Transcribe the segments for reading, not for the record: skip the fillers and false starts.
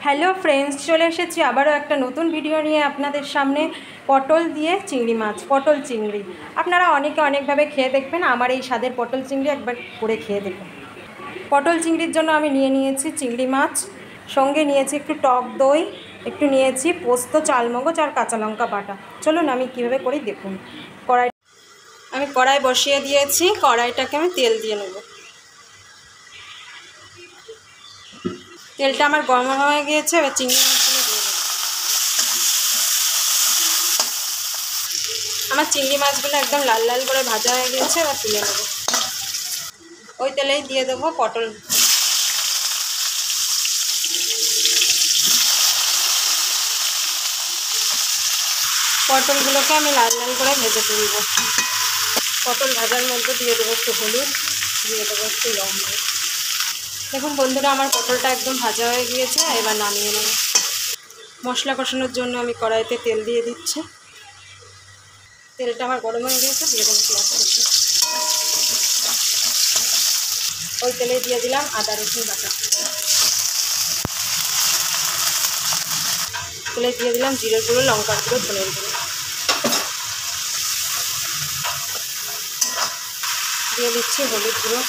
Hello friends, চলে এসেছি আবারও একটা নতুন ভিডিও নিয়ে আপনাদের সামনে। পটল দিয়ে চিংড়ি মাছ, পটল চিংড়ি আপনারা অনেকভাবে খেয়ে দেখবেন। আমার এই স্বাদের পটল চিংড়ি একবার করে খেয়ে দেখুন। পটল চিংড়ির জন্য আমি নিয়েছি চিংড়ি মাছ, সঙ্গে নিয়েছি একটু টক দই, একটু নিয়েছি পোস্ত, চালমগজ আর কাঁচা লঙ্কা বাটা। চলুন আমি কীভাবে করি দেখুন। কড়াই বসিয়ে দিয়েছি, কড়াইটাকে আমি তেল দিয়ে নেব। তেলটা আমার গরম হয়ে গিয়েছে, এবার চিংড়ি মাছগুলো দিয়ে দেবো। আমার চিংড়ি মাছগুলো একদম লাল লাল করে ভাজা হয়ে গেছে, এবার তুলে নেব। ওই তেলেই দিয়ে দেবো পটল। পটলগুলোকে আমি লাল লাল করে ভেজে তুলব। পটল ভাজার মধ্যে দিয়ে দেবো একটু হলুদ, দিয়ে দেবো একটু লবণ। দেখুন বন্ধুরা, আমার পটলটা একদম ভাজা হয়ে গিয়েছে, এবার নামিয়ে নেব। মশলা কষানোর জন্য আমি কড়াইতে তেল দিয়ে দিচ্ছি। তেলটা আমার গরম হয়ে গিয়েছে, দিয়ে দেবো পেঁয়াজ কুচি। ওই তেলে দিয়ে দিলাম আদা রসুন বাটা। তেলে দিয়ে দিলাম জিরের গুঁড়ো, লঙ্কার গুঁড়ো, ধনের গুঁড়ো। দিয়ে দিচ্ছি হলুদ গুঁড়ো,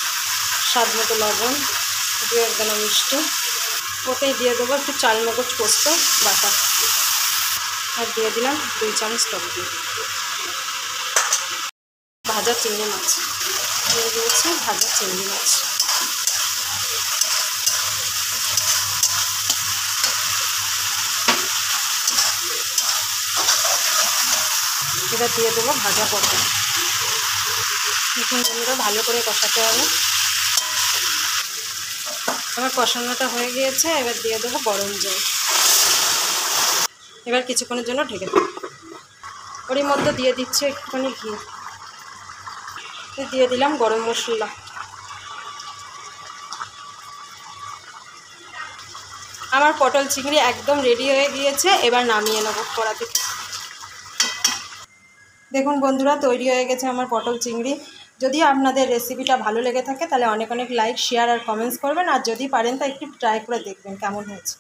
স্বাদ মতো লবণ, 2-1 দানা মিষ্টি। ওতেই দিয়ে দেবো একটু চালমগজ পোস্ত বাটা, আর দিয়ে দিলাম 2 চামচ টক দই। ভাজা চিংড়ি মাছ দিয়ে দিয়েছি, ভাজা চিংড়ি মাছ। এবার দিয়ে দেবো ভাজা পটল। এখন বন্ধুরা ভালো করে কষাতে হবে। আমার কষানোটা হয়ে গিয়েছে, এবার দিয়ে দেবো গরম জল। এবার কিছুক্ষণের জন্য ঢেকে দেবো। ওর মধ্যে দিয়ে দিচ্ছি একটুখানি ঘি, দিয়ে দিলাম গরম মশলা। আমার পটল চিংড়ি একদম রেডি হয়ে গিয়েছে, এবার নামিয়ে নেব কড়া থেকে। দেখুন বন্ধুরা, তৈরি হয়ে গেছে আমার পটল চিংড়ি। যদি আপনাদের রেসিপিটা ভালো লেগে থাকে তাহলে অনেক লাইক, শেয়ার আর কমেন্টস করবেন, আর যদি পারেন তা একটু ট্রাই করে দেখবেন কেমন হয়েছে।